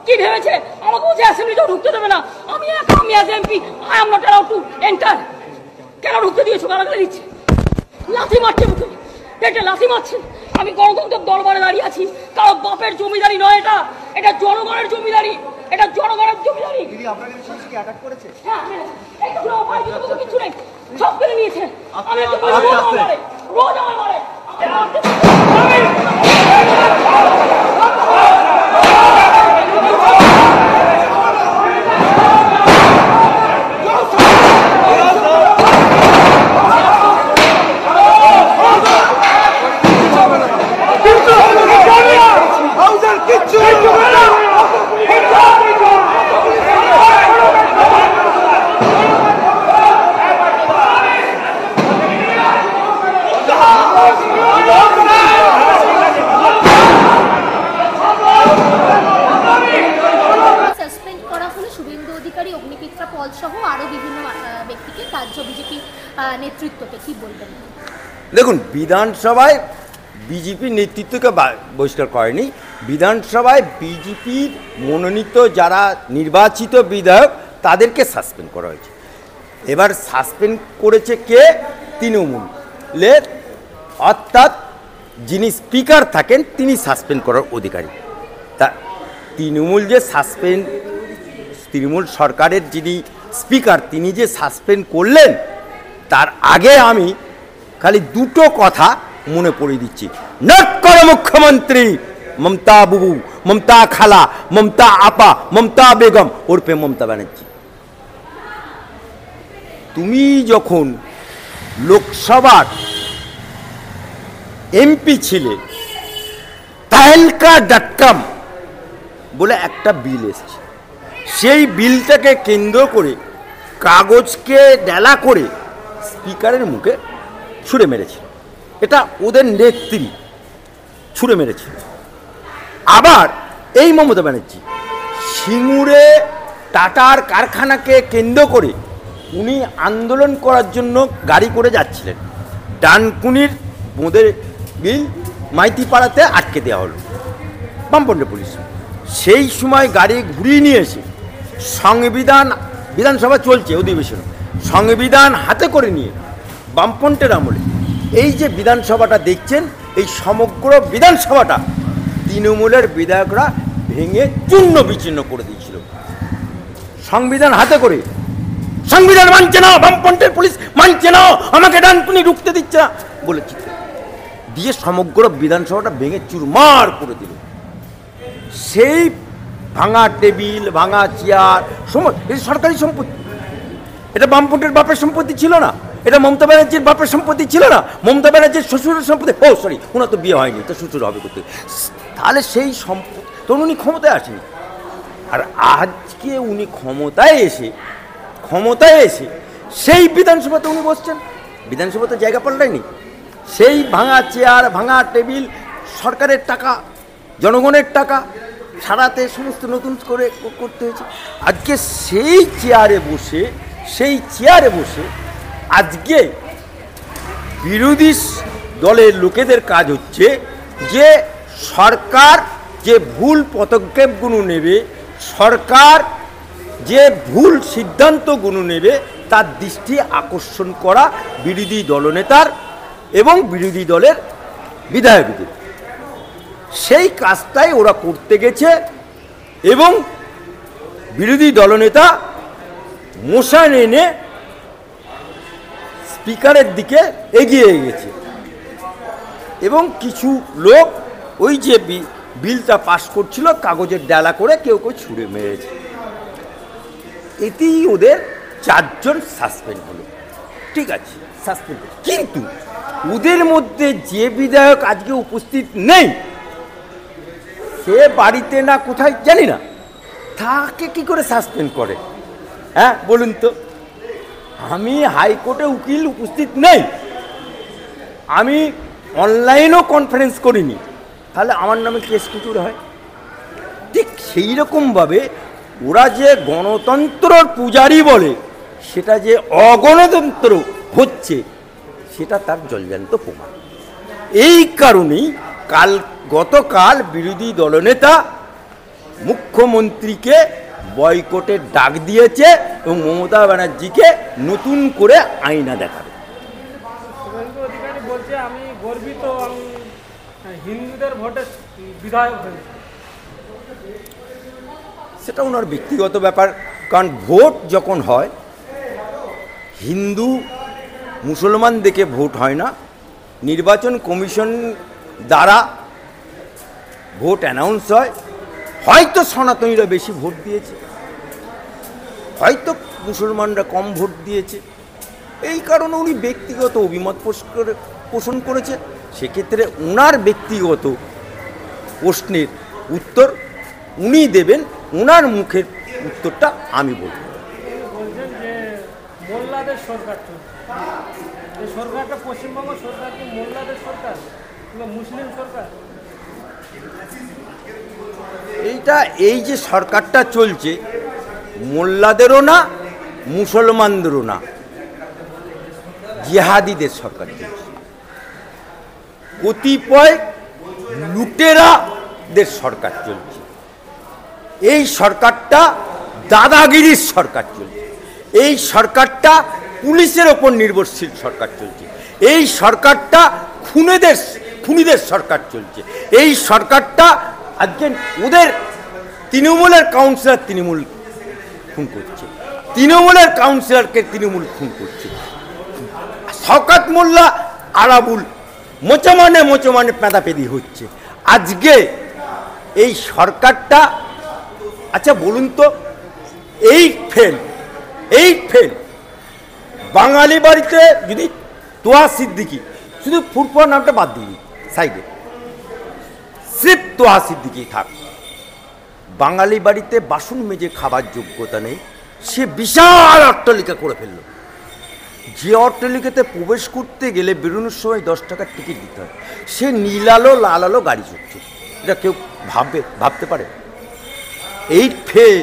কি ভেবেছে আমাকে বলছে অ্যাসেম্বলিতেও ঢুকতে দেবে না। আমি as MP I am not allowed to enter. কেন ঢুকতে দিয়েছো? গালাগালি দিচ্ছে, লাথি মারছে, মুখে পেটে লাথি মারছে। আমি গণতন্ত্রের দরবারে দাঁড়িয়ে আছি, কারো বাপের জমিদারি নয় এটা, এটা জনগণের জমিদারি, এটা জনগণের জমিদারি। হ্যাঁ, কিছু নেই, সব কেড়ে নিয়েছে। আমি রোজ আমার মারে। দেখুন, বিধানসভায় বিজেপি নেতৃত্বকে বহিষ্কার করেনি। বিধানসভায় বিজেপির মনোনীত যারা নির্বাচিত বিধায়ক তাদেরকে সাসপেন্ড করা হয়েছে। এবার সাসপেন্ড করেছে কে? তৃণমূলের, অর্থাৎ যিনি স্পিকার থাকেন তিনি সাসপেন্ড করার অধিকারী। তা তৃণমূল যে তৃণমূল সরকারের যিনি স্পিকার তিনি যে সাসপেন্ড করলেন, তার আগে আমি খালি দুটো কথা মনে পড়ে দিচ্ছি। নট করো মুখ্যমন্ত্রী মমতা বুবু, মমতা খালা, মমতা আপা, মমতা বেগম ওরফে মমতা ব্যানার্জি। তুমি যখন লোকসভার এমপি ছিলে, তাহেলকা.com বলে একটা বিল এসেছে, সেই বিলটাকে কেন্দ্র করে কাগজকে ডেলা করে স্পিকারের মুখে ছুঁড়ে মেরেছিল। এটা ওদের নেত্রী ছুঁড়ে মেরেছিল। আবার এই মমতা ব্যানার্জি সিঙ্গুরে টাটার কারখানাকে কেন্দ্র করে উনি আন্দোলন করার জন্য গাড়ি করে যাচ্ছিলেন। ডানকুনির বোঁদের বিল মাইতিপাড়াতে আটকে দেওয়া হলো বামপন্থী পুলিশ। সেই সময় গাড়ি ঘুরিয়ে নিয়ে এসে বিধানসভা চলছে অধিবেশন, সংবিধান হাতে করে নিয়ে বামপন্থের আমলে এই যে বিধানসভাটা দেখছেন, এই সমগ্র বিধানসভাটা তৃণমূলের বিধায়করা ভেঙে চূর্ণ বিচ্ছিন্ন করে দিয়েছিল। সংবিধান হাতে করে, সংবিধান মানছে না, বামপন্থের পুলিশ মানছে না, আমাকে ডানকুনি ঢুকতে দিচ্ছে না বলেছি, দিয়ে সমগ্র বিধানসভাটা ভেঙে চুরমার করে দিল। সেই ভাঙা টেবিল, ভাঙা চেয়ার সমস্ত এই সরকারি সম্পত্তি। এটা বামপন্থের বাপের সম্পত্তি ছিল না, এটা মমতা ব্যানার্জির বাপের সম্পত্তি ছিল না, মমতা ব্যানার্জির শ্বশুরের সম্পত্তি। ওনার তো বিয়ে হয়নি, তো শ্বশুর হবে করতে। তাহলে সেই সম্পত্তি তখন উনি ক্ষমতায় আসেনি। আর আজকে উনি ক্ষমতায় এসে সেই বিধানসভাতে উনি বসছেন। বিধানসভাতে জায়গা পাল্টায়নি। সেই ভাঙা চেয়ার, ভাঙা টেবিল, সরকারের টাকা, জনগণের টাকা সারাতে সমস্ত নতুন করে করতে হয়েছে। আজকে সেই চেয়ারে বসে আজকে বিরোধী দলের লোকেদের কাজ হচ্ছে যে সরকার যে ভুল পদক্ষেপগুলো নেবে, সরকার যে ভুল সিদ্ধান্তগুলো নেবে তার দৃষ্টি আকর্ষণ করা বিরোধী দলনেতার এবং বিরোধী দলের বিধায়কদের। সেই কাজটাই ওরা করতে গেছে এবং বিরোধী দলনেতা মোশন এনে স্পিকারের দিকে এগিয়ে গেছে এবং কিছু লোক ওই যে বিলটা পাশ করছিল কাগজের ডালা করে কেউ ছুঁড়ে মেরেছে। এতেই ওদের 4 জন সাসপেন্ড হলো। ঠিক আছে, সাসপেন্ড, কিন্তু ওদের মধ্যে যে বিধায়ক আজকে উপস্থিত নেই, সে বাড়িতে না কোথায় জানি না, তাকে কি করে সাসপেন্ড করে? হ্যাঁ বলুন তো। আমি হাইকোর্টে উকিল উপস্থিত নেই, আমি অনলাইনও কনফারেন্স করিনি, তাহলে আমার নামে কেস কি করে হয়? ঠিক সেই রকমভাবে ওরা যে গণতন্ত্রর পূজারি বলে, সেটা যে অগণতন্ত্র হচ্ছে সেটা তার জলজান্ত প্রমাণ। এই কারণেই গতকাল বিরোধী দলনেতা মুখ্যমন্ত্রীকে বয়কটের ডাক দিয়েছে এবং মমতা ব্যানার্জিকে নতুন করে আয়না দেখাবে। শুভেন্দু অধিকারী বলছে আমি গর্বিত, আমি হিন্দুদের ভোটে বিধায়ক হয়েছি। সেটা ওনার ব্যক্তিগত ব্যাপার, কারণ ভোট যখন হয় হিন্দু মুসলমান দেখে ভোট হয় না, নির্বাচন কমিশন দ্বারা ভোট অ্যানাউন্স হয়। হয়তো সনাতনীরা বেশি ভোট দিয়েছে, হয়তো মুসলমানরা কম ভোট দিয়েছে, এই কারণে উনি ব্যক্তিগত অভিমত পোষণ করেছে। সেক্ষেত্রে ওনার ব্যক্তিগত প্রশ্নের উত্তর উনি দেবেন, ওনার মুখের উত্তরটা আমি বলব। বলছেন যে মোল্লাদের সরকার চলছে, এই সরকারটা পশ্চিমবঙ্গ সরকার কি মোল্লাদের সরকার কিংবা মুসলিম সরকার? এই যে সরকারটা চলছে মোল্লাদেরও না মুসলমানদেরও না, জিহাদিদের সরকার চলছে, কতিপয় লুটেরাদের সরকার চলছে। এই সরকারটা দাদাগিরির সরকার চলছে, এই সরকারটা পুলিশের ওপর নির্ভরশীল সরকার চলছে, এই সরকারটা খুনিদের সরকার চলছে, এই সরকারটা আজকে ওদের তৃণমূলের কাউন্সিলর তৃণমূল খুন করছে, তৃণমূলের কাউন্সিলরকে তৃণমূল খুন করছে। শওকত মোল্লা আরাবুল মোচমানে পেঁদাপেদি হচ্ছে। আজকে এই সরকারটা, আচ্ছা বলুন তো, এই ফেল বাঙালি বাড়িতে যদি তোয়া সিদ্দিকি, শুধু ফুরফুরা নামটা বাদ দিই সাইডে, স্রেফ তোয়া সিদ্দিকি থাক, বাঙালি বাড়িতে বাসন মেজে খাবার যোগ্যতা নেই, সে বিশাল অট্টালিকা করে ফেলল। যে অট্টালিকাতে প্রবেশ করতে গেলে বেরোনোর সময় 10 টাকার টিকিট দিতে হয়, সে নীল আলো লাল আলো গাড়ি চড়ছে। এটা কেউ ভাবতে পারে? এই ফেল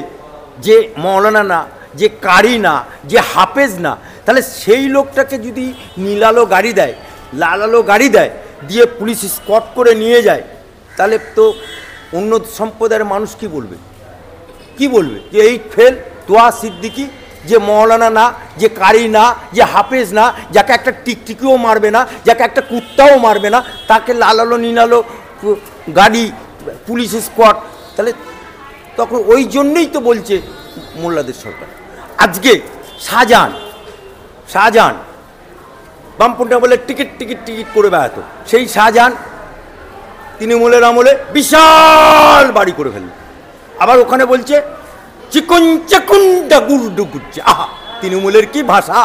যে মৌলানা না, যে কারি না, যে হাফেজ না, তাহলে সেই লোকটাকে যদি নীল আলো গাড়ি দেয়, লাল আলো গাড়ি দেয়, দিয়ে পুলিশ স্কট করে নিয়ে যায়, তাহলে তো অন্য সম্প্রদায়ের মানুষ কি বলবে যে এই ফেল তোয়া সিদ্দিকি, যে মৌলানা না, যে কারি না, যে হাফেজ না, যাকে একটা টিকটিকিও মারবে না, যাকে একটা কুত্তাও মারবে না, তাকে লাল আলো নীল আলো গাড়ি পুলিশ স্কট, তাহলে তখন ওই জন্যই তো বলছে মোল্লাদের সরকার। আজকে শাহজাহান বামপন্থা বলে টিকিট করে বেড়াতো, সেই শাহজাহান তৃণমূলের আমলে বিশাল বাড়ি করে ফেলল। আবার ওখানে বলছে চিকন চাকুন্ডা গুড় ডুগুচ্ছে। আহা, তৃণমূলের কি ভাষা!